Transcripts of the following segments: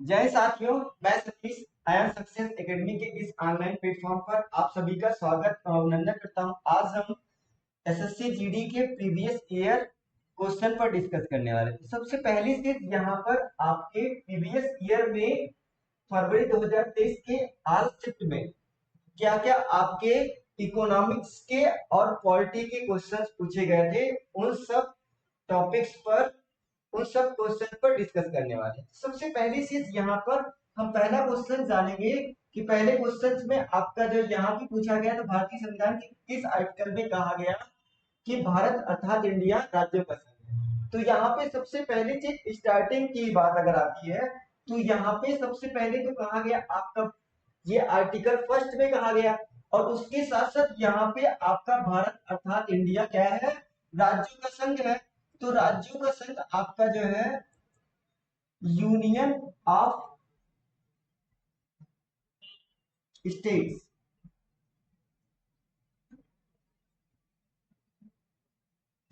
जय साथियों, मैं Satish I am success academy के इस ऑनलाइन प्लेटफॉर्म पर आप सभी का स्वागत और अभिनंदन करता हूं। आज हम एसएससी जीडी के प्रीवियस ईयर क्वेश्चन पर डिस्कस करने वाले हैं। सबसे पहली चीज यहाँ पर आपके प्रीवियस ईयर में फरवरी 2023 के आज शिफ्ट में क्या क्या आपके इकोनॉमिक्स के और पॉलिटी के क्वेश्चंस पूछे गए थे, उन सब टॉपिक्स पर उन सब क्वेश्चन पर डिस्कस करने वाले हैं। सबसे पहली चीज यहाँ पर हम पहला क्वेश्चन जानेंगे कि पहले क्वेश्चन में आपका जो यहाँ भी पूछा गया तो भारतीय संविधान के किस आर्टिकल में कहा गया कि भारत अर्थात इंडिया राज्यों का संघ है। तो यहाँ पे सबसे पहली चीज स्टार्टिंग की बात अगर आती है तो यहाँ पे सबसे पहले तो कहा गया आपका ये आर्टिकल फर्स्ट में कहा गया और उसके साथ साथ यहाँ पे आपका भारत अर्थात इंडिया क्या है, राज्यों का संघ है। तो राज्यों का संघ आपका जो है यूनियन ऑफ स्टेट्स।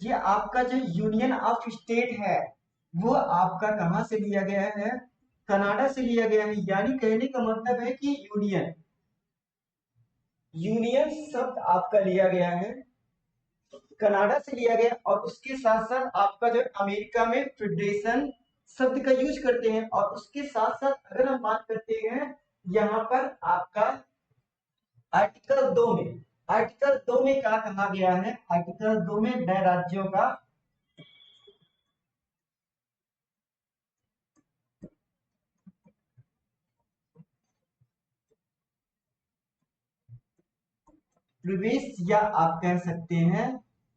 ये आपका जो यूनियन ऑफ स्टेट है वो आपका कहां से लिया गया है, कनाडा से लिया गया है। यानी कहने का मतलब है कि यूनियन यूनियन शब्द आपका लिया गया है कनाडा से लिया गया और उसके साथ साथ आपका जो अमेरिका में फेडरेशन शब्द का यूज करते हैं। और उसके साथ साथ अगर हम बात करते हैं यहाँ पर आपका आर्टिकल 2 में क्या कहा गया है, आर्टिकल 2 में नए राज्यों का प्रवेश या आप कह सकते हैं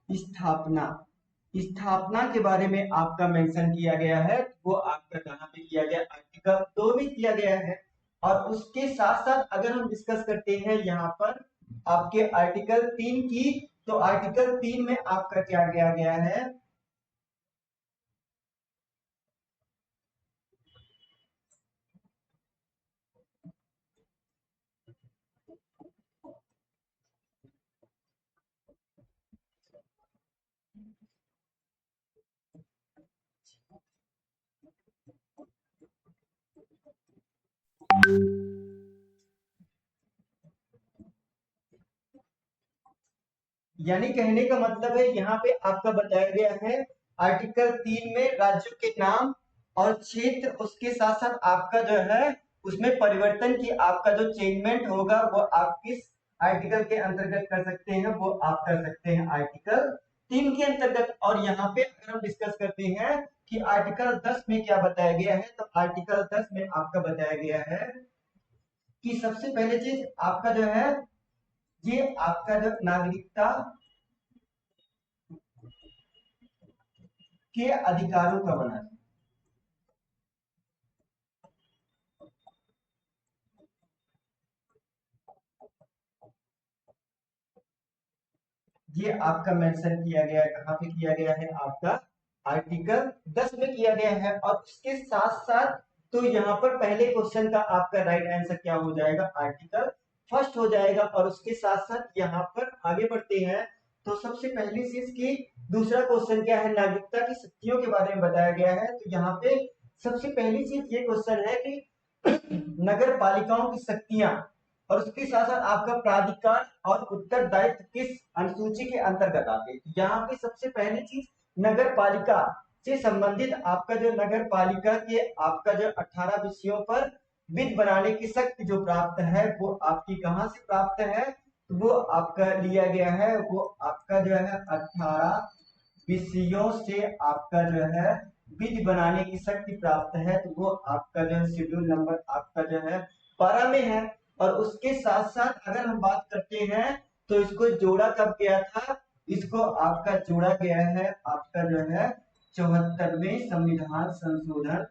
स्थापना स्थापना के बारे में आपका मेंशन किया गया है। वो आपका कहां पे किया गया, आर्टिकल 2 में किया गया है। और उसके साथ साथ अगर हम डिस्कस करते हैं यहाँ पर आपके आर्टिकल 3 की, तो आर्टिकल 3 में आपका क्या किया गया है, यानी कहने का मतलब है यहाँ पे आपका बताया गया है आर्टिकल 3 में राज्यों के नाम और क्षेत्र, उसके साथ साथ आपका जो है उसमें परिवर्तन की आपका जो चेंजमेंट होगा वो आप किस आर्टिकल के अंतर्गत कर सकते हैं, वो आप कर सकते हैं आर्टिकल 3 के अंतर्गत। और यहाँ पे अगर हम डिस्कस करते हैं कि आर्टिकल 10 में क्या बताया गया है, तो आर्टिकल 10 में आपका बताया गया है कि सबसे पहले चीज आपका जो है ये आपका जो नागरिकता के अधिकारों का बना है। ये आपका मेंशन किया गया है, कहां पे किया गया है, आपका आर्टिकल 10 में किया गया है। और उसके साथ साथ तो यहाँ पर पहले क्वेश्चन का आपका राइट आंसर क्या हो जाएगा, आर्टिकल फर्स्ट हो जाएगा। और उसके साथ साथ यहाँ पर आगे बढ़ते हैं तो सबसे पहली चीज की दूसरा क्वेश्चन क्या है, नागरिकता की शक्तियों के बारे में बताया गया है। तो यहाँ पे सबसे पहली चीज ये क्वेश्चन है कि नगर पालिकाओं की शक्तियां और उसके साथ साथ आपका प्राधिकार और उत्तरदायित्व किस अनुसूची के अंतर्गत आते हैं। यहाँ पे सबसे पहली चीज नगर पालिका से संबंधित आपका जो नगर पालिका के आपका जो 18 विषयों पर विधि बनाने की शक्ति जो प्राप्त है वो आपकी कहां से प्राप्त है, तो वो आपका लिया गया है, वो आपका जो है 18 विषयों से आपका जो है विधि बनाने की शक्ति प्राप्त है। तो वो आपका जो है शेड्यूल नंबर आपका जो है 12 में है। और उसके साथ साथ अगर हम बात करते हैं तो इसको जोड़ा कब गया था, इसको आपका जोड़ा गया है आपका जो है 74वें संविधान संशोधन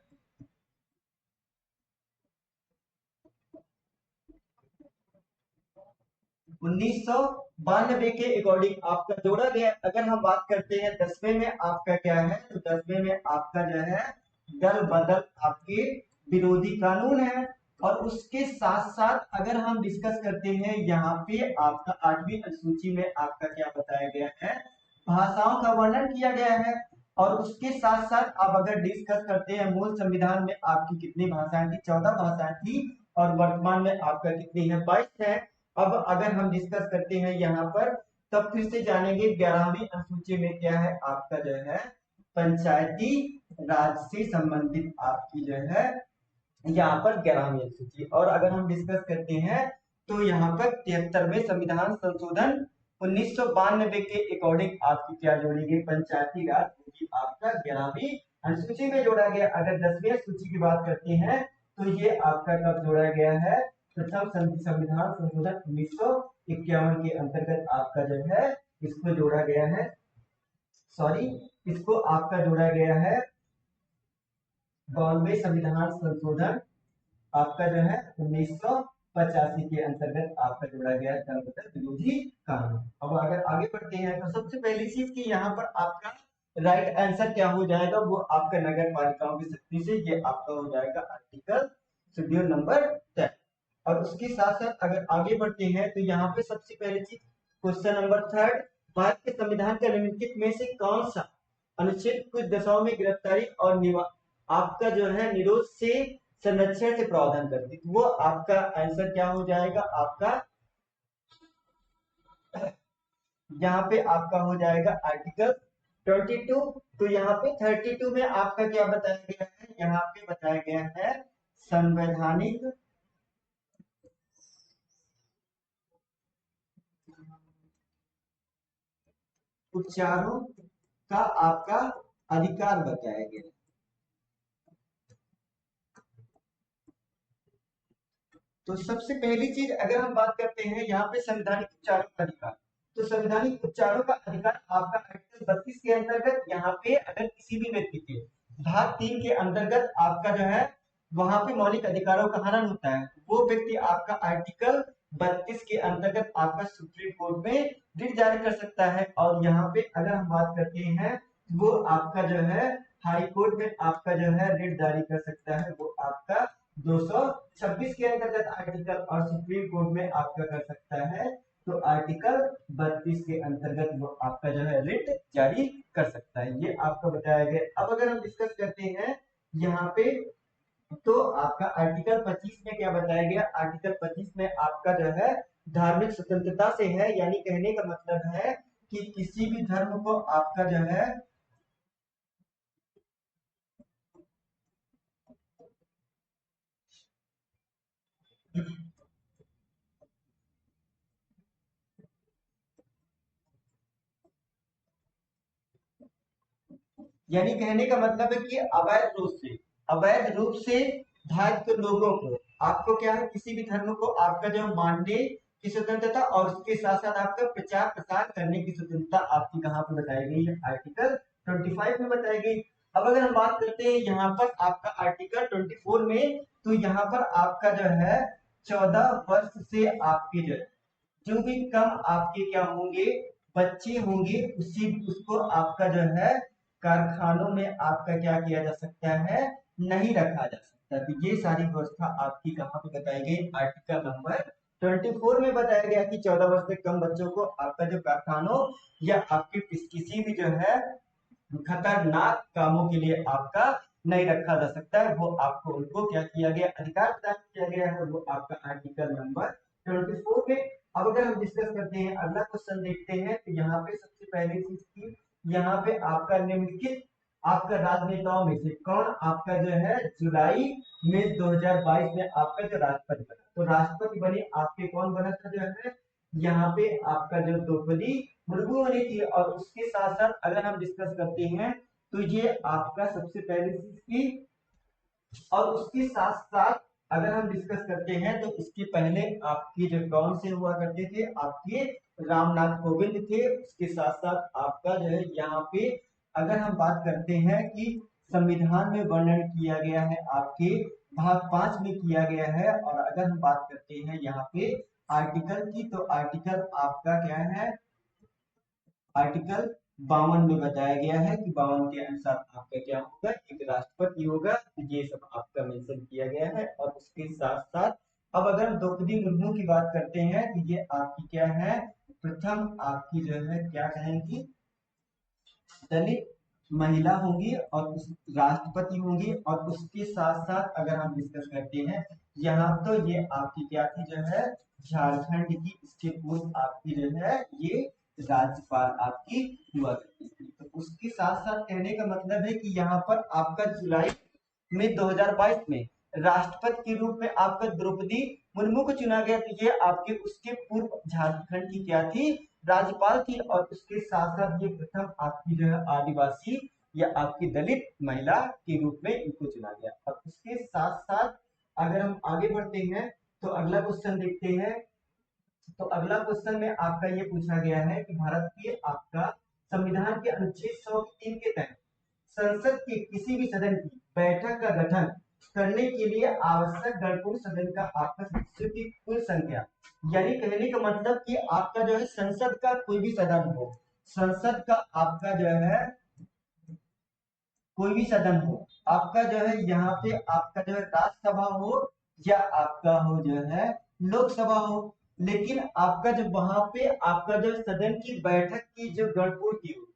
1992 के अकॉर्डिंग आपका जोड़ा गया। अगर हम बात करते हैं 10वें में आपका क्या है, तो 10वें में आपका जो है दल बदल आपके विरोधी कानून है। और उसके साथ साथ अगर हम डिस्कस करते हैं यहाँ पे आपका 8वीं अनुसूची में आपका क्या बताया गया है, भाषाओं का वर्णन किया गया है। और उसके साथ साथ आप अगर डिस्कस करते हैं मूल संविधान में आपकी कितनी भाषाएं थी, 14 भाषाएं थी, और वर्तमान में आपका कितनी है, 22 है। अब अगर हम डिस्कस करते हैं यहाँ पर, तब फिर से जानेंगे 11वीं अनुसूची में क्या है आपका जो है पंचायती राज से संबंधित आपकी जो है यहाँ पर 11वीं अनुसूची। और अगर हम डिस्कस करते हैं तो यहाँ पर 73वें संविधान संशोधन 1992 के अकॉर्डिंग आपकी क्या जोड़ी गई, पंचायती राज, क्योंकि आपका 11वीं अनुसूची में जोड़ा गया। अगर 10वीं अनुसूची की बात करते हैं तो ये आपका कब जोड़ा गया है, प्रथम संविधान संशोधन 1951 के अंतर्गत आपका जो है इसको जोड़ा गया है, सॉरी, इसको आपका जोड़ा गया है 92वें संविधान संशोधन आपका जो है 1985 के अंतर्गत आपका जोड़ा गया दंड विरोधी कानून। अब अगर आगे बढ़ते हैं तो सबसे पहली चीज की यहाँ पर आपका राइट आंसर क्या हो जाएगा, वो आपका नगर पालिकाओं की शक्ति से ये आपका हो जाएगा आर्टिकल शेड्यूल नंबर 10। और उसके साथ साथ अगर आगे बढ़ते हैं तो यहाँ पे सबसे पहली चीज क्वेश्चन नंबर 3, भारत के संविधान का निम्नलिखित में से कौन सा अनुच्छेद कुछ दशाओं में गिरफ्तारी और आपका जो है निरोध से संरक्षण से प्रावधान करती, वो आपका आंसर क्या हो जाएगा, आपका यहाँ पे आपका हो जाएगा आर्टिकल 22। तो यहाँ पे 32 में आपका क्या बताया गया है, यहाँ पे बताया गया है संवैधानिक उपचारों का आपका अधिकार बताया गया। तो सबसे पहली चीज अगर हम बात करते हैं यहाँ पे संवैधानिक उपचारों का अधिकार, तो संवैधानिक उपचारों का अधिकार आपका आर्टिकल 32 के अंतर्गत यहाँ पे अगर किसी भी व्यक्ति के भाग 3 के अंतर्गत आपका जो है वहां पे मौलिक अधिकारों का हनन होता है, वो व्यक्ति आपका आर्टिकल 32 के अंतर्गत आपका सुप्रीम कोर्ट में रिट जारी कर सकता है। और यहाँ पे अगर हम बात करते हैं वो आपका जो है हाई कोर्ट में आपका जो है रिट जारी कर सकता है, वो आपका 226 के अंतर्गत आर्टिकल, और सुप्रीम कोर्ट में आपका कर सकता है तो आर्टिकल 32 के अंतर्गत वो आपका जो है रिट जारी कर सकता है, ये आपका बताया गया। अब अगर हम डिस्कस करते हैं यहाँ पे तो आपका आर्टिकल 25 में क्या बताया गया, आर्टिकल 25 में आपका जो है धार्मिक स्वतंत्रता से है, यानी कहने का मतलब है कि किसी भी धर्म को आपका जो है यानी कहने का मतलब है कि अवैध रूप से धार्मिक लोगों को आपको क्या है, किसी भी धर्म को आपका जो मानने की स्वतंत्रता और उसके साथ साथ आपका प्रचार प्रसार करने की स्वतंत्रता आपकी कहाँ पर बताई गई है, आर्टिकल 25 में बताई गई। अब अगर हम बात करते हैं यहाँ पर आपका आर्टिकल 24 में, तो यहाँ पर आपका जो है 14 वर्ष से आपके जो भी कम आपके क्या होंगे बच्चे होंगे उसी उसको आपका जो है कारखानों में आपका क्या किया जा सकता है, नहीं रखा जा सकता। तो ये सारी व्यवस्था आपकी कहाँ पे बताई गई, आर्टिकल नंबर 24 में बताया गया कि 14 वर्ष से कम बच्चों को आपका जो कारखानों या आपके किसी भी जो है खतरनाक कामों के लिए आपका नहीं रखा जा सकता है, वो आपको उनको क्या किया गया, अधिकार प्रदान किया गया है, वो आपका आर्टिकल नंबर 24 में। अब अगर हम डिस्कस करते हैं अगला क्वेश्चन देखते हैं तो यहाँ पे सबसे पहली चीज की यहाँ पे आपका निम्नलिखित आपका राजनेताओं में से कौन आपका जो है जुलाई में 2022 में आपका जो राष्ट्रपति बना, तो राष्ट्रपति बने आपके कौन बना था जो है यहाँ पे आपका जो द्रौपदी मुर्मू बनी थी। और उसके साथ साथ अगर हम डिस्कस करते हैं तो ये आपका सबसे पहली चीज की, और उसके साथ साथ अगर हम डिस्कस करते हैं तो इसके पहले आपके जो कौन से हुआ करते थे, आपके रामनाथ कोविंद थे। उसके साथ साथ आपका जो है यहाँ पे अगर हम बात करते हैं कि संविधान में वर्णन किया गया है आपके भाग 5 में किया गया है। और अगर हम बात करते हैं यहाँ पे आर्टिकल की, तो आर्टिकल आपका क्या है, आर्टिकल 52 में बताया गया है कि 52 के अनुसार आपका क्या होगा, एक राष्ट्रपति होगा। तो ये सब आपका मेंशन किया गया है। और उसके साथ साथ अब अगर हम द्रौपदी मुर्मू की बात करते हैं तो ये आपकी क्या है, प्रथम आपकी जो है क्या कहेंगी, दलित महिला होंगी और उस राष्ट्रपति होंगी, और उसके साथ साथ अगर हम डिस्कस करते हैं यहाँ, तो ये आपकी क्या थी जो है झारखंड की, इसके पूर्व आपकी जो है ये राज्यपाल आपकी हुआ करती थी। तो उसके साथ साथ कहने का मतलब है कि यहाँ पर आपका जुलाई में 2022 में राष्ट्रपति के रूप में आपका द्रौपदी मुर्मू को चुना गया। तो ये आपके उसके पूर्व झारखंड की क्या थी, राज्यपाल थी। और उसके साथ साथ ये प्रथम आपकी जो है आदिवासी या आपकी दलित महिला के रूप में इनको चुना गया। और उसके साथ साथ अगर हम आगे बढ़ते हैं तो अगला क्वेश्चन देखते हैं। तो अगला क्वेश्चन में आपका ये पूछा गया है कि भारत के आपका संविधान के अनुच्छेद 103 के तहत संसद के किसी भी सदन की बैठक का गठन करने के लिए आवश्यक गणपूर्ण सदन का आपका सदस्यों की कुल संख्या, यानी कहने का मतलब कि आपका जो है संसद का कोई भी सदन हो, संसद का आपका जो है कोई भी सदन हो, आपका जो है यहाँ पे आपका जो है राज्यसभा हो या आपका हो जो है लोकसभा हो, लेकिन आपका जो वहां पे आपका जो सदन की बैठक की जो गणपूर्ति हो,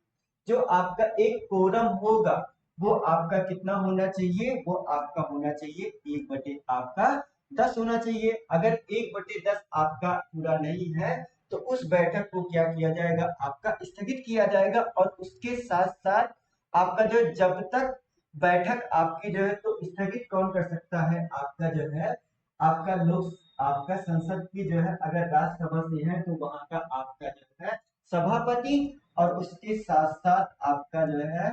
जो आपका एक कोरम होगा, वो आपका कितना होना चाहिए, वो आपका होना चाहिए 1/10 आपका 10 होना चाहिए। अगर 1/10 आपका पूरा नहीं है तो उस बैठक को क्या किया जाएगा, आपका स्थगित किया जाएगा। और उसके साथ साथ आपका जो जब तक बैठक आपकी जो है, तो स्थगित कौन कर सकता है, आपका जो है आपका लोक आपका संसद की जो है अगर राज्यसभा से है तो वहां का आपका जो है सभापति, और उसके साथ साथ आपका जो है,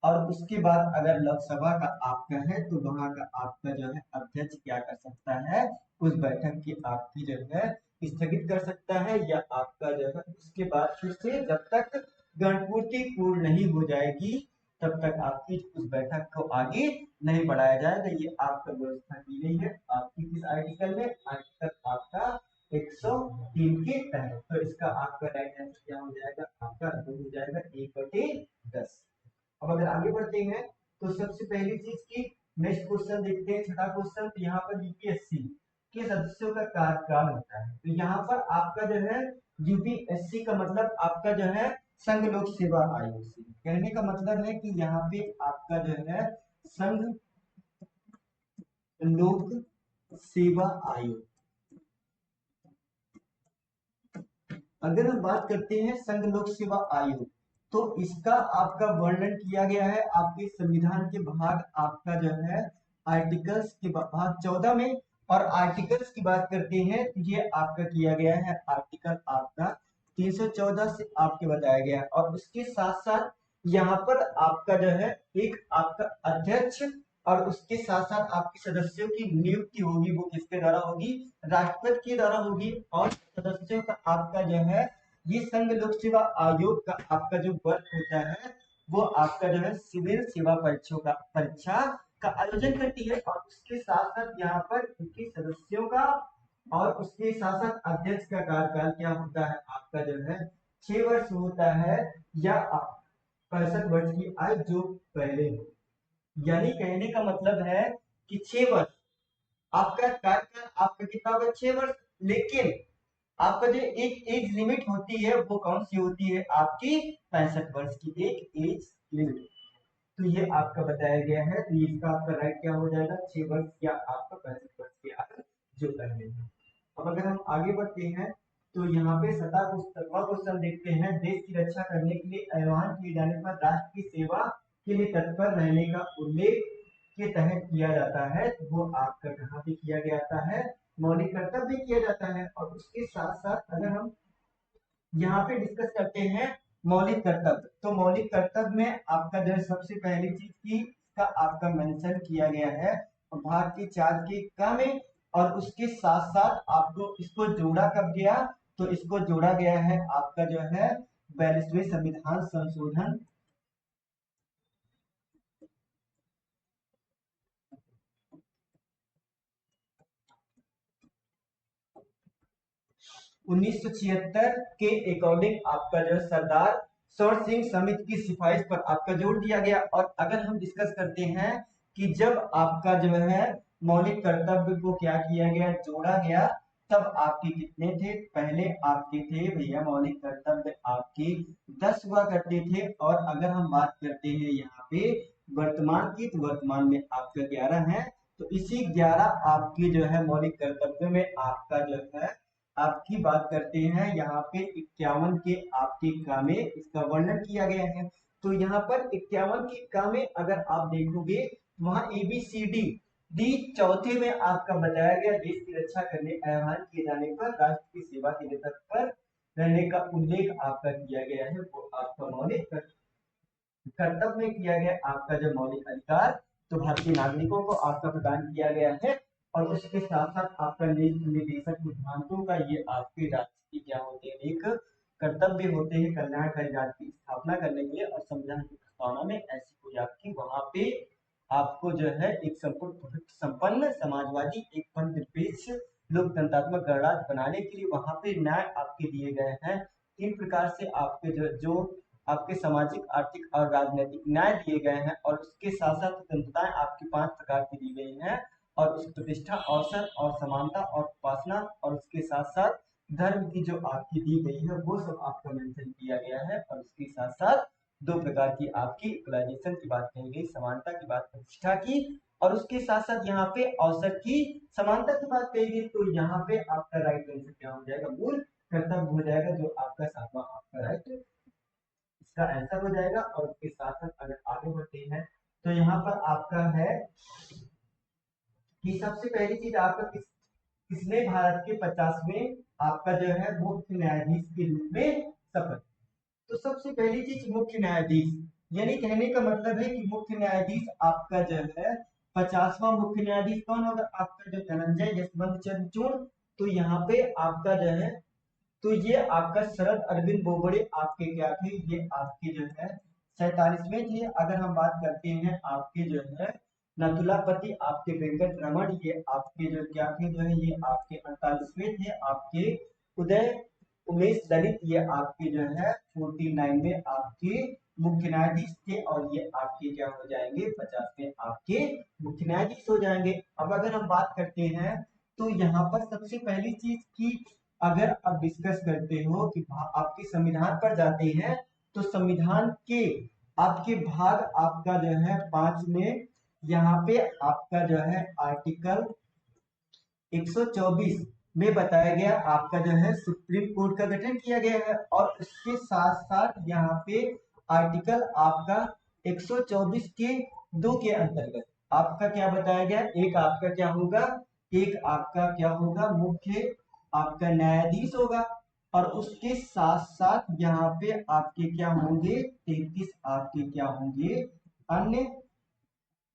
और उसके बाद अगर लोकसभा का आपका है तो वहां का आपका जो है अध्यक्ष क्या कर सकता है, उस बैठक की आपकी जो है स्थगित कर सकता है, या आपका जो है उसके बाद फिर से जब तक गणपूर्ति पूर्ण नहीं हो जाएगी तब तक आपकी उस बैठक को आगे नहीं बढ़ाया जाएगा। ये आपका व्यवस्था की गई है आपकी किस आर्टिकल में, आर्टिकल आपका 103 के तहत। तो इसका आपका राइट आंसर क्या हो जाएगा, आपका हो जाएगा 1/10। अब अगर आगे बढ़ते हैं तो सबसे पहली चीज की नेक्स्ट क्वेश्चन देखते हैं, छठा क्वेश्चन। तो यहाँ पर यूपीएससी के सदस्यों का कार्यकाल होता है। तो यहाँ पर आपका जो है यूपीएससी का मतलब आपका जो है संघ लोक सेवा आयोग से, कहने का मतलब है कि यहाँ पे आपका जो है संघ लोक सेवा आयोग। अगर हम बात करते हैं संघ लोक सेवा आयोग, तो इसका आपका वर्णन किया गया है आपके संविधान के भाग आपका जो है आर्टिकल्स के भाग 14 में। और आर्टिकल्स की बात करते हैं तो ये आपका किया गया है आर्टिकल आपका 314 से आपके बताया गया है। और उसके साथ साथ यहाँ पर आपका जो है एक आपका अध्यक्ष, और उसके साथ साथ आपके सदस्यों की नियुक्ति होगी, वो किसके द्वारा होगी, राष्ट्रपति के द्वारा होगी। और सदस्यों का आपका जो है ये संघ लोक सेवा आयोग का आपका जो वर्क होता है, वो आपका जो है सिविल सेवा परीक्षा का आयोजन करती है। और उसके साथ साथ यहाँ पर इनके सदस्यों का और उसके साथ साथ अध्यक्ष का कार्यकाल क्या होता है, आपका जो है 6 वर्ष होता है, या 65 वर्ष की आयु जो पहले हो। यानी कहने का मतलब है कि 6 वर्ष आपका कार्यकाल आपका कितना होगा, 6 वर्ष। लेकिन आपका जो एक एज लिमिट होती है वो कौन सी होती है, आपकी 65 वर्ष की एक एज लिमिट। तो ये आपका बताया गया है। तो इसका आपका राइट क्या हो जाएगा, 6 वर्ष या आपका 65 वर्ष की आयु जो पहले है। अब अगर हम आगे बढ़ते हैं तो यहाँ पे 7वां क्वेश्चन देखते हैं। देश की रक्षा करने के लिए आह्वान किए जाने पर राष्ट्र की सेवा के लिए तत्पर रहने का उल्लेख के तहत किया जाता है, तो वो आपका कहाँ पे किया जाता है, मौलिक कर्तव्य किया जाता है। और उसके साथ साथ अगर हम यहाँ पे डिस्कस करते हैं मौलिक कर्तव्य, तो मौलिक कर्तव्य में आपका जो है सबसे पहली चीज की का आपका मेंशन किया गया है भाग की 4 के क में। और उसके साथ साथ आपको इसको जोड़ा कब गया, तो इसको जोड़ा गया है आपका जो है 42वें संविधान संशोधन 1976 के अकॉर्डिंग आपका जो सरदार सौर सिंह समिति की सिफारिश पर आपका जोड़ दिया गया। और अगर हम डिस्कस करते हैं कि जब आपका जो है मौलिक कर्तव्य को क्या किया गया, जोड़ा गया, तब आपके कितने थे? पहले आपके थे भैया मौलिक कर्तव्य आपके 10 हुआ करते थे, और अगर हम बात करते हैं यहाँ पे वर्तमान की, तो वर्तमान में आपका 11 है। तो इसी 11 आपके जो है मौलिक कर्तव्य में आपका जो है आपकी बात करते हैं यहाँ पे 51 के आपके का में इसका वर्णन किया गया है। तो यहाँ पर 51 के का में अगर आप देखोगे वहां ABCD डी चौथे में आपका बताया गया, देश की रक्षा करने आह्वान किए जाने पर राष्ट्र की सेवा के लिए तत्पर रहने का उल्लेख आपका किया गया है, वो आपका मौलिक कर्तव्य में किया गया आपका जो मौलिक अधिकार तो भारतीय नागरिकों को आपका प्रदान किया गया है। और उसके साथ साथ आपका निदेशक सिद्धांतों का ये आपके राज्य की क्या होते हैं, एक कर्तव्य होते हैं कल्याणकारी राज्य की स्थापना करने के लिए। और संविधान की प्रस्तावना में ऐसी कोई आपकी वहां पे आपको जो है एक संपन्न समाजवादी एक निरपेक्ष लोकतंत्रात्मक गणराज्य बनाने के लिए वहां पे न्याय आपके दिए गए हैं। तीन प्रकार से आपके जो आपके सामाजिक आर्थिक और राजनीतिक न्याय दिए गए हैं, और उसके साथ साथ स्वतंत्रताएं आपकी 5 प्रकार की दी गई हैं, और उस प्रतिष्ठा अवसर और समानता और उपासना और उसके साथ साथ धर्म की जो आपकी दी गई है वो सब आपका मेंशन किया गया है। और उसके साथ साथ 2 प्रकार की आपकी इक्वलाइजेशन की बात कही गई, समानता की बात प्रतिष्ठा की, और उसके साथ साथ यहाँ पे अवसर की समानता की बात कही गई। तो यहाँ पे आपका राइट आंसर क्या हो जाएगा, मूल कर्तव्य हो जाएगा, जो आपका 7वां आपका राइट इसका आंसर हो जाएगा। और उसके साथ साथ अगर आगे बढ़ते हैं तो यहाँ पर आपका है कि सबसे पहली चीज आपका किसने भारत के 50वें आपका जो है मुख्य न्यायाधीश के रूप में शपथ। तो सबसे पहली चीज मुख्य न्यायाधीश, यानी कहने का मतलब है कि मुख्य न्यायाधीश आपका जो है 50वां मुख्य न्यायाधीश कौन होगा, आपका जो धनंजय यशवंत चंद्रचूड़। तो यहाँ पे आपका जो है तो ये आपका शरद अरविंद बोबड़े आपके क्या थे, ये आपके जो है 47वें थे। अगर हम बात करते हैं आपके जो है नथुलापति आपके वेंकट रमन, ये आपके जो क्या थे जो है ये आपके 48वें थे। आपके उदय उमेश दलित ये आपके जो है 49वें आपके मुख्य न्यायाधीश थे, और ये आपके क्या हो जाएंगे 50वें आपके मुख्य न्यायाधीश हो जाएंगे। अब अगर हम बात करते हैं तो यहाँ पर सबसे पहली चीज की अगर आप डिस्कस करते हो कि आपके संविधान पर जाते हैं, तो संविधान के आपके भाग आपका जो है 5 में यहाँ पे आपका जो है आर्टिकल 124 में बताया गया आपका जो है सुप्रीम कोर्ट का गठन किया गया है। और उसके साथ साथ यहाँ पे आर्टिकल आपका 124 के 2 के अंतर्गत आपका क्या बताया गया, एक आपका क्या होगा, एक आपका क्या होगा मुख्य आपका न्यायाधीश होगा, और उसके साथ साथ यहाँ पे आपके क्या होंगे 33 आपके क्या होंगे अन्य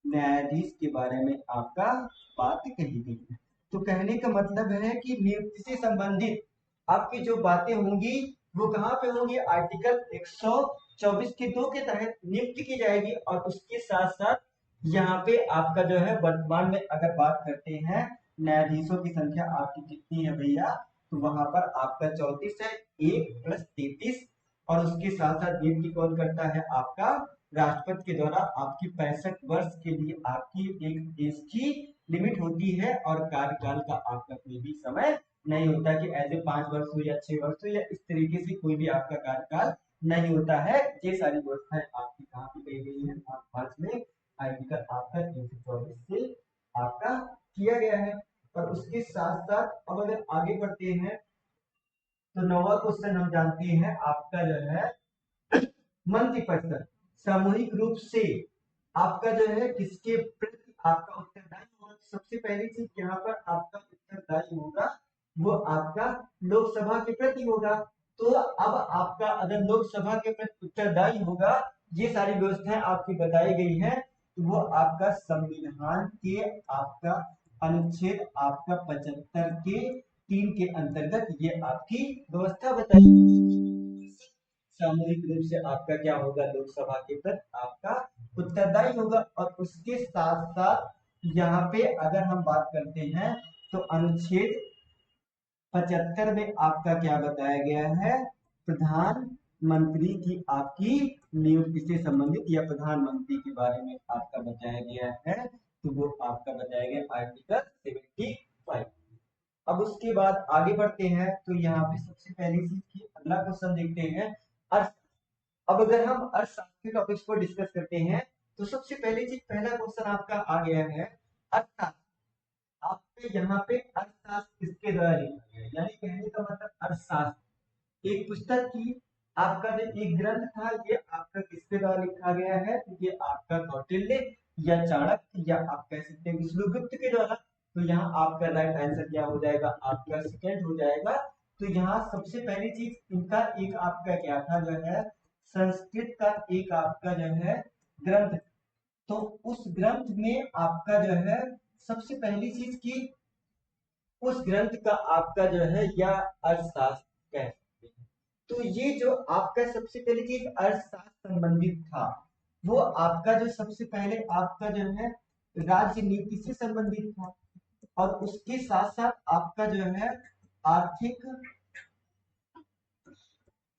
न्यायाधीश के बारे में आपका बात कही गई है। तो कहने का मतलब है कि नियुक्ति से संबंधित आपकी जो बातें होंगी वो कहाँ पे होंगी, आर्टिकल 124 के 2 के तहत नियुक्ति की जाएगी। और उसके साथ साथ यहाँ पे आपका जो है वर्तमान में अगर बात करते हैं न्यायाधीशों की संख्या आपकी कितनी है भैया, तो वहां पर आपका 34 है, 1 + 33। और उसके साथ साथ नियुक्ति कौन करता है, आपका राष्ट्रपति के द्वारा आपकी 65 वर्ष के लिए आपकी एक एज की लिमिट होती है, और कार्यकाल का आपका कोई भी समय नहीं होता कि ऐसे 5 वर्ष हो या 6 वर्ष हो, या इस तरीके से कोई भी आपका कार्यकाल नहीं होता है। ये सारी व्यवस्थाएं आपकी कहाँ की कही गई है, आप 5 में आर्टिकल आपका 324 से आपका किया गया है। और उसके साथ साथ अब अगर आगे बढ़ते हैं तो 9वां क्वेश्चन हम जानते हैं आपका जो है मंत्रिपरिषद सामूहिक रूप से आपका जो है किसके प्रति आपका उत्तरदायी होगा। सबसे पहली चीज यहाँ पर आपका उत्तरदायी होगा वो आपका लोकसभा के प्रति होगा। तो अब आपका अगर लोकसभा के प्रति उत्तरदायी होगा, ये सारी व्यवस्थाएं आपकी बताई गई है, तो वो आपका संविधान के आपका अनुच्छेद आपका 75 के 3 के अंतर्गत ये आपकी व्यवस्था बताई सामूहिक रूप से आपका क्या होगा लोकसभा के प्रति आपका उत्तरदायी होगा। और उसके साथ साथ यहाँ पे अगर हम बात करते हैं तो अनुच्छेद 75 में आपका क्या बताया गया है, प्रधानमंत्री की आपकी नियुक्ति से संबंधित या प्रधानमंत्री के बारे में आपका बताया गया है, तो वो आपका बताया गया आर्टिकल 75। अब उसके बाद आगे बढ़ते हैं तो यहाँ पे सबसे पहली चीज की अगला क्वेश्चन देखते हैं अर्थ। अब अगर हम अर्थशास्त्र के टॉपिक्स को डिस्कस करते हैं तो सबसे पहली चीज, पहला क्वेश्चन आपका आ गया है अर्थशास्त्र। आपके यहाँ पे अर्थशास्त्र किसके द्वारा लिखा गया है, यानी कहने का मतलब अर्थशास्त्र एक पुस्तक की आपका जो एक ग्रंथ था ये आपका किसके द्वारा लिखा गया है, ये आपका कौटिल्य या चाणक्य या आप कह सकते हैं विष्णुगुप्त के द्वारा। तो यहाँ आपका राइट आंसर क्या हो जाएगा, आपका सेकंड हो जाएगा। तो यहाँ सबसे पहली चीज इनका एक आपका क्या था जो है संस्कृत का एक आपका जो है ग्रंथ, तो उस ग्रंथ में आपका जो है सबसे पहली चीज की उस ग्रंथ का आपका जो है या अर्थशास्त्र कह सकते हैं। तो ये जो आपका सबसे पहली चीज अर्थशास्त्र संबंधित था वो आपका जो सबसे पहले आपका जो है राजनीति से संबंधित था, और उसके साथ साथ आपका जो है आर्थिक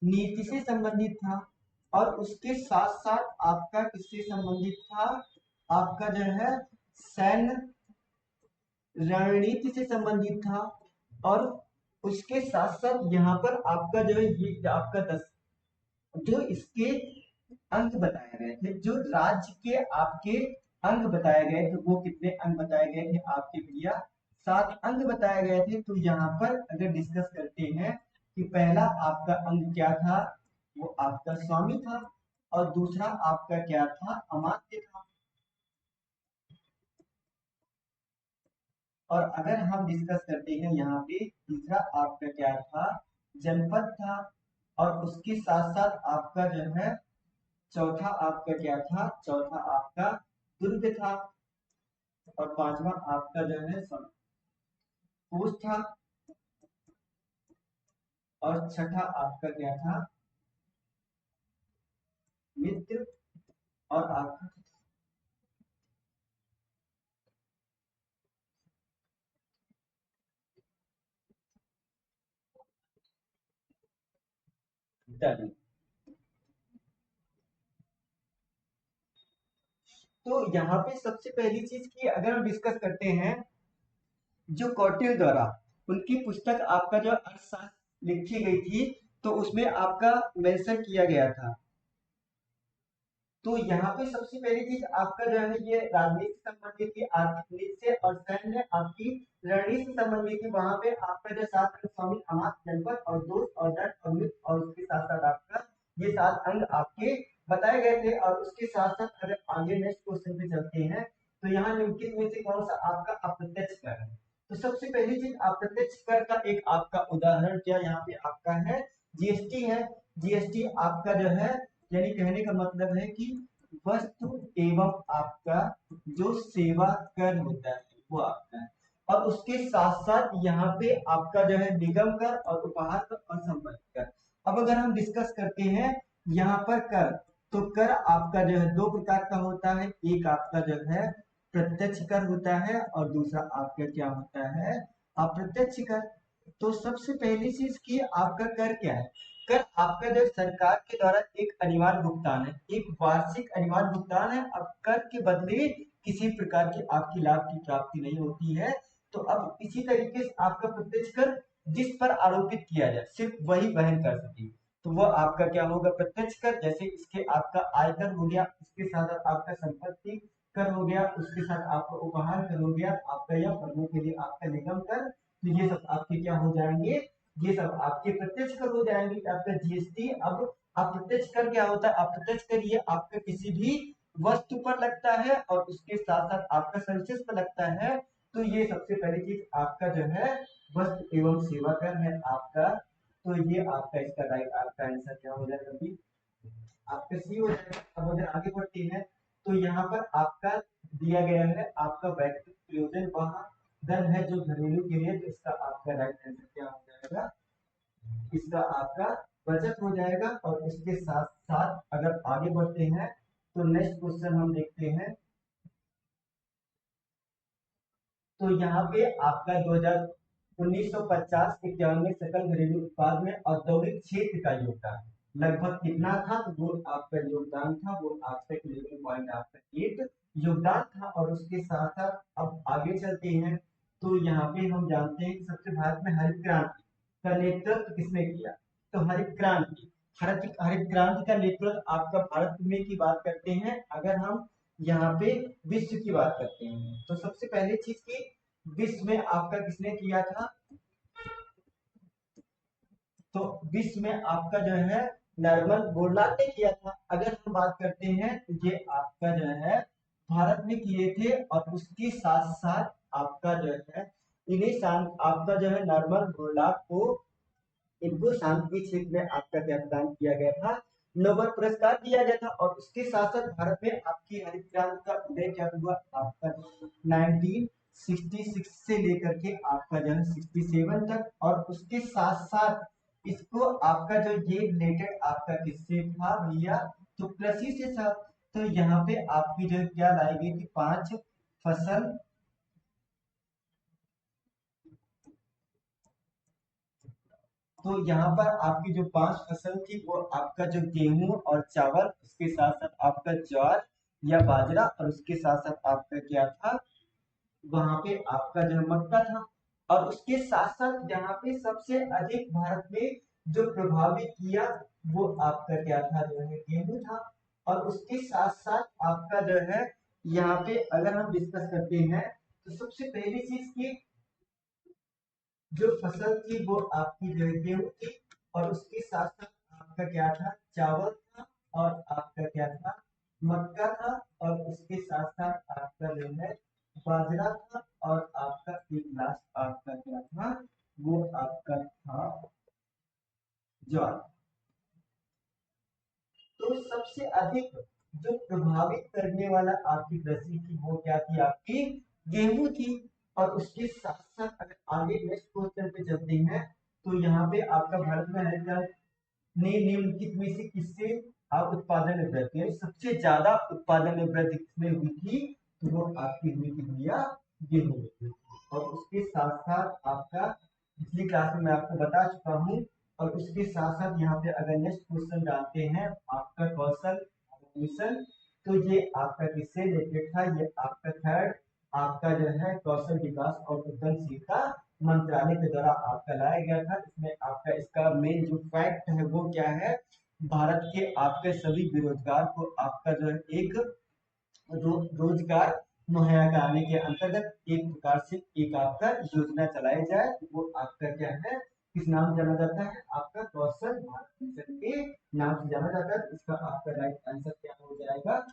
नीति से संबंधित था, और उसके साथ साथ आपका किससे संबंधित था, आपका जो है सैन्य रणनीति से संबंधित था। और उसके साथ साथ यहाँ पर आपका जो है ये आपका 10 जो इसके अंक बताए गए थे, जो राज्य के आपके अंक बताए गए थे वो कितने अंक बताए गए थे आपके भैया, 7 अंक बताए गए थे। तो यहाँ पर अगर डिस्कस करते हैं कि पहला आपका अंक क्या था, वो आपका स्वामी था, और दूसरा आपका क्या था, अमात्य था। और अगर हम डिस्कस करते हैं यहाँ पे तीसरा आपका क्या था, जनपद था, और उसके साथ साथ आपका जो है चौथा आपका क्या था, चौथा आपका दुर्ग था, और पांचवा आपका जो है कोष था, और छठा आपका क्या था, मित्र, और आपका दल। तो यहाँ पे सबसे पहली चीज की अगर हम डिस्कस करते हैं जो कौटिल्य द्वारा उनकी पुस्तक आपका जो अर्थशास्त्र लिखी गई थी तो उसमें आपका मेंशन किया गया था। तो यहाँ पे सबसे पहली चीज आपका जो है ये राजनीति से संबंधित थी, आर्थिक नीति से, और सैन्य आपकी रणनीति से संबंधित थी। वहां पे आपका जो 7 अंग स्वामी, अमात्य, जनपद और दोस्त और दंड और मित्र, और उसके साथ साथ आपका ये 7 अंग आपके बताए गए थे। और उसके साथ साथ अगर आगे नेक्स्ट क्वेश्चन पे चलते हैं तो यहाँ निम्नलिखित में से कौन सा आपका अप्रत्यक्ष कर है। तो सबसे पहली चीज अप्रत्यक्ष कर का एक आपका उदाहरण क्या यहाँ पे आपका है, जीएसटी है। जीएसटी आपका जो है यानी कहने का मतलब है कि वस्तु एवं आपका जो सेवा कर होता है वो आपका है, और उसके साथ साथ यहाँ पे आपका जो है निगम कर और उपहार कर और संपत्ति कर। अब अगर हम डिस्कस करते हैं यहाँ पर कर, तो कर आपका जो है 2 प्रकार का होता है, एक आपका जो है प्रत्यक्ष कर होता है और दूसरा आपका क्या होता है, अप्रत्यक्ष कर। तो सबसे पहली चीज की आपका कर क्या है, कर आपका जो सरकार के द्वारा एक अनिवार्य भुगतान है, एक वार्षिक अनिवार्य भुगतान है। अब कर के बदले किसी प्रकार की आपकी लाभ की प्राप्ति नहीं होती है। तो अब इसी तरीके से आपका प्रत्यक्ष कर जिस पर आरोपित किया जाए सिर्फ वही वहन कर सके, तो वह आपका क्या होगा, प्रत्यक्ष कर। जैसे इसके आपका आयकर हो गया, उसके साथ साथ आपका संपत्ति कर हो गया, उसके साथ आपका उपहार कर हो गया, आपका या फर्मों के लिए आपका निगम कर। तो ये सब आपके क्या हो जाएंगे, ये सब आपके प्रत्यक्ष कर हो जाएंगे। आपका जीएसटी। अब अप्रत्यक्ष कर क्या होता है, अप्रत्यक्ष कर ये आपका किसी भी वस्तु पर लगता है और उसके साथ साथ आपका सर्विसेज पर लगता है। तो ये सबसे पहली चीज आपका जो है वस्तु एवं सेवा कर है आपका। तो ये आपका इसका राइट आपका आंसर क्या हो जाएगा अभी, आपका सी हो जाएगा। अब अगर आगे बढ़ते हैं तो यहाँ पर आपका दिया गया है आपका वैयक्तिक प्रयोजन वहां दर है जो घरेलू के लिए, तो इसका आपका राइट आंसर क्या हो जाएगा, इसका आपका बचत हो जाएगा। और इसके साथ साथ अगर आगे बढ़ते हैं तो नेक्स्ट क्वेश्चन हम देखते हैं। तो यहाँ पे आपका 1950-51 में सकल घरेलू उत्पाद में औद्योगिक क्षेत्र का योगदान लगभग कितना था, तो वो आपका योगदान था वो आपका 11.8 योगदान था। और उसके साथ साथ अब आगे चलते हैं तो यहाँ पे हम जानते हैं कि सबसे भारत में हरित क्रांति का नेतृत्व किसने किया। तो हरित क्रांति का नेतृत्व आपका भारत में की बात करते हैं। अगर हम यहाँ पे विश्व की बात करते हैं तो सबसे पहले चीज की विश्व में आपका किसने किया था। तो विश्व में आपका जो है नॉर्मल बोरलाट ने किया था। अगर हम बात करते हैं तो ये आपका जो है भारत में किए थे और उसके साथ साथ आपका जो है इन्हें शांत आपका जो है नॉर्मल बोरलाट को इनको शांति के क्षेत्र में आपका क्या प्रदान किया गया था, नोबेल पुरस्कार दिया गया था। और उसके साथ साथ भारत में आपकी हरित क्रांति का उदय क्या हुआ आपका 1966 से लेकर के आपका जो है 67 तक। और उसके साथ साथ इसको आपका जो ये रिलेटेड आपका किससे था भैया, तो कृषि से था। तो यहाँ पे आपकी जो क्या लाई गई थी 5 फसल। तो यहाँ पर आपकी जो 5 फसल थी वो आपका जो गेहूं और चावल, उसके साथ साथ आपका ज्वार या बाजरा, और उसके साथ साथ आपका क्या था वहां पे आपका जो मक्का था। और उसके साथ साथ यहाँ पे सबसे अधिक भारत में जो प्रभावित किया वो आपका क्या था जो है गेहूं था। और उसके साथ साथ आपका जो है यहाँ पे अगर हम डिस्कस करते हैं तो सबसे पहली चीज की जो फसल थी वो आपकी जो है गेहूं थी। और उसके साथ साथ आपका क्या था चावल था। और आपका क्या था मक्का था। और उसके साथ साथ आपका जो है बाजरा था। और आपका एक लास्ट आपका क्या था वो आपका था ज्वार। तो सबसे अधिक जो प्रभावित करने वाला आपकी कृषि थी वो क्या थी आपकी गेहूं थी। और उसके साथ साथ अगर आगे नेक्स्ट क्वेश्चन पे चलते हैं तो यहाँ पे आपका भारत में है ने निम्नलिखित में से किससे आप उत्पादन में वृद्धि है, सबसे ज्यादा उत्पादन में वृद्धि किसमें हुई थी, तो वो आपकी हुई थी भैया गेहूं में हुई थी। और उसके साथ साथ आपका पिछली क्लास में मैं आपको बता चुका हूँ। और उसके साथ साथ यहाँ पे अगर नेक्स्ट क्वेश्चन डालते हैं आपका कौशल मिशन, तो ये आपका किससे रिलेटेड था, ये आपका थर्ड आपका जो है कौशल विकास और उद्यमशीलता मंत्रालय के द्वारा आपका लाया गया था। इसमें आपका इसका मेन जो फैक्ट है वो क्या है, भारत के आपके सभी बेरोजगार को आपका जो है एक रोजगार मुहैया कराने के अंतर्गत एक प्रकार से एक आपका योजना चलाई जाए। वो आपका क्या है किस नाम जाना जाता है, आपका कौशल भारत मिशन के नाम से जाना जाता है। इसका आपका राइट आंसर क्या हो जाएगा,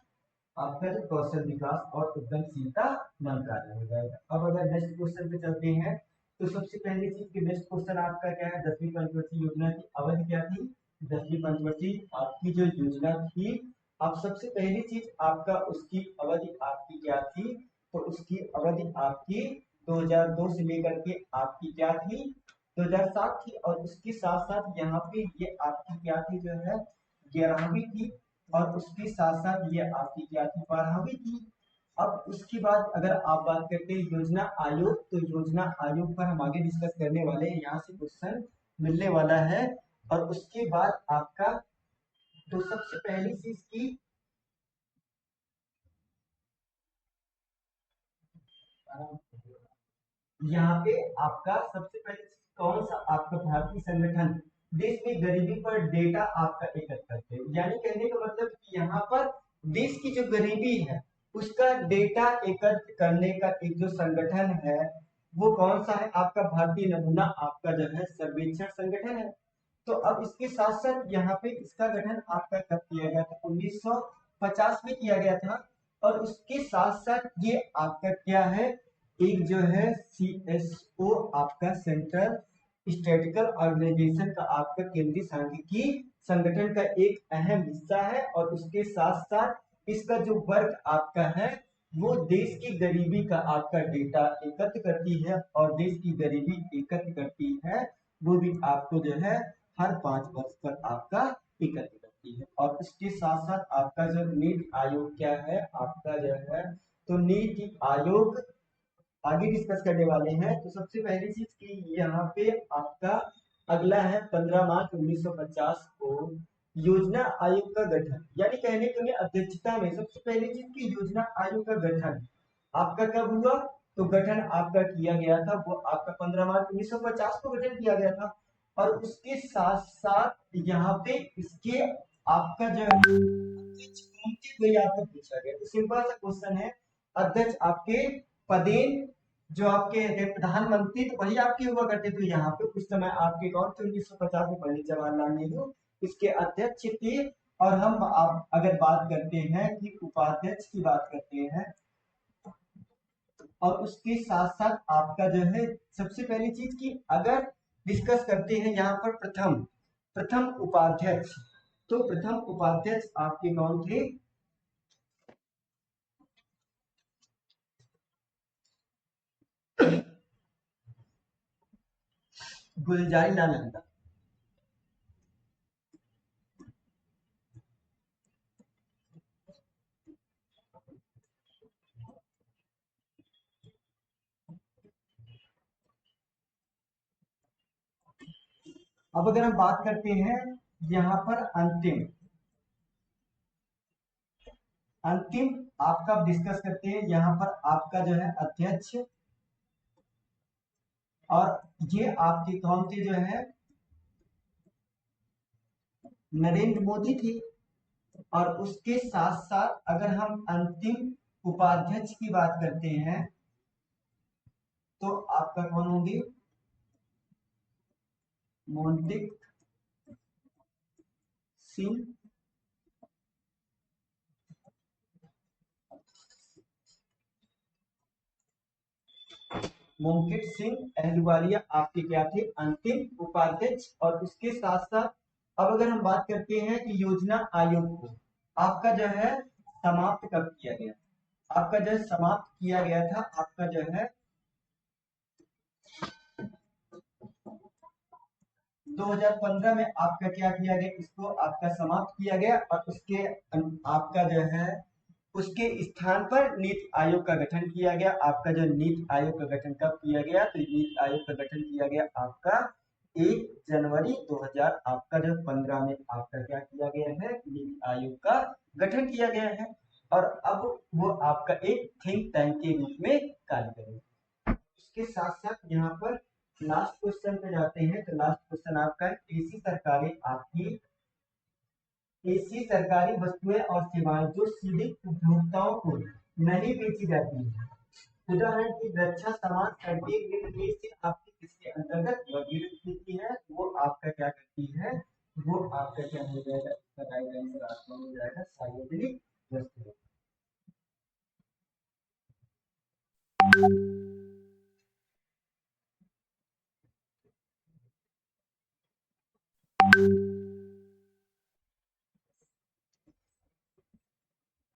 आपका जो कौशल विकास और उद्यमशीलता मंत्रालय हो जाएगा। अब अगर नेक्स्ट क्वेश्चन पे चलते हैं तो सबसे पहली चीज की नेक्स्ट क्वेश्चन आपका क्या है, 10वीं पंचवर्षीय योजना की अवधि क्या थी। 10वीं पंचवर्षीय आपकी जो योजना थी, अब सबसे पहली चीज आपका उसकी अवधि आपकी क्या थी, तो उसकी अवधि आपकी 2002 से लेकर के आपकी क्या थी 2007 थी। और उसके साथ साथ यहाँ पे ये आपकी क्या थी जो है 11वीं थी। और उसके साथ साथ ये आपकी क्या थी 12वीं थी। अब उसके बाद अगर आप बात करते हैं योजना आयोग, तो योजना आयोग पर हम आगे डिस्कस करने वाले हैं, यहाँ से क्वेश्चन मिलने वाला है। और उसके बाद आपका तो सबसे पहली चीज की यहाँ पे आपका सबसे पहले कौन सा आपका भारतीय संगठन देश में गरीबी पर डेटा आपका एकत्र करते हैं, यानी कहने का मतलब कि यहाँ पर देश की जो गरीबी है उसका डेटा एकत्र करने का एक जो संगठन है वो कौन सा है, आपका भारतीय नमूना आपका जो है सर्वेक्षण संगठन है। तो अब इसके साथ साथ यहाँ पे इसका गठन आपका कब किया गया था, 1950 में किया गया था। और उसके साथ साथ ये आपका क्या है, एक जो है CSO आपका सेंट्रल स्टैटिकल ऑर्गेनाइजेशन का आपका केंद्रीय सांख्यिकी संगठन का एक अहम हिस्सा है। और उसके साथ साथ इसका जो वर्क आपका है वो देश की गरीबी का आपका डेटा एकत्र करती है। और देश की गरीबी एकत्र करती है वो भी आपको जो है हर 5 वर्ष पर आपका एकत्र करती है। और इसके साथ साथ आपका जो नीति आयोग क्या है आपका जो है, तो नीति आयोग आगे डिस्कस करने वाले हैं। तो सबसे पहली चीज की यहाँ पे आपका अगला है 15 मार्च 1950 को योजना आयोग का गठन, यानी कहने को नहीं अध्यक्षता में सबसे पहली चीज की योजना आयोग का गठन आपका कब हुआ, तो गठन आपका किया गया था वो आपका 15 मार्च 1950 को गठन किया गया था। और उसके साथ साथ यहाँ पे इसके आपका जो है अध्यक्ष कौन थे वही आपको पूछा गया। तो सिंपल सा क्वेश्चन है, अध्यक्ष आपके पदेन जो आपके प्रधानमंत्री तो वही आपके हुआ करते थे यहाँ पे उस समय आपके कौन थे 1950 में पंडित जवाहरलाल नेहरू इसके अध्यक्ष थे। और हम आप अगर बात करते हैं कि उपाध्यक्ष की बात करते हैं और उसके साथ साथ आपका जो है सबसे पहली चीज की अगर डिस्कस करते हैं यहाँ पर प्रथम प्रथम उपाध्यक्ष, तो प्रथम उपाध्यक्ष आपके कौन थे, गुलजारी लाल नंदा। अब अगर हम बात करते हैं यहाँ पर अंतिम अंतिम आपका डिस्कस करते हैं यहाँ पर आपका जो है अध्यक्ष और ये आपके कौन थे जो है नरेंद्र मोदी थे। और उसके साथ साथ अगर हम अंतिम उपाध्यक्ष की बात करते हैं तो आपका कौन होंगे, मोंटेक सिंह मोंटेक सिंह अहलूवालिया आपके क्या थे अंतिम उपाध्यक्ष। और उसके साथ साथ अब अगर हम बात करते हैं कि योजना आयोग को आपका जो है समाप्त कब किया गया, आपका जो है समाप्त किया गया था आपका जो है 2015 में आपका क्या किया गया, इसको आपका समाप्त किया गया। और उसके आपका जो है उसके स्थान पर नीति आयोग का गठन किया गया। आपका जो नीति आयोग का गठन कब किया गया, तो नीति आयोग का गठन किया गया आपका 1 जनवरी 2000 आपका जो 15 में आपका क्या किया गया है, नीति आयोग का गठन किया गया है। और अब वो आपका एक थिंक टैंक के रूप में कार्य करेगा। इसके साथ साथ यहाँ पर लास्ट क्वेश्चन पे जाते हैं। तो लास्ट क्वेश्चन आपका ऐसी सरकारी वस्तुएं और सेवाएं जो सीधे उपभोक्ताओं को नहीं बेची जाती है, उदाहरण की रक्षा सामान में से आपके किसके अंतर्गत होती है, वो आपका क्या करती है, वो आपका क्या हो जाएगा, इसका राइट आंसर आपका हो जाएगा सार्वजनिक वस्तु।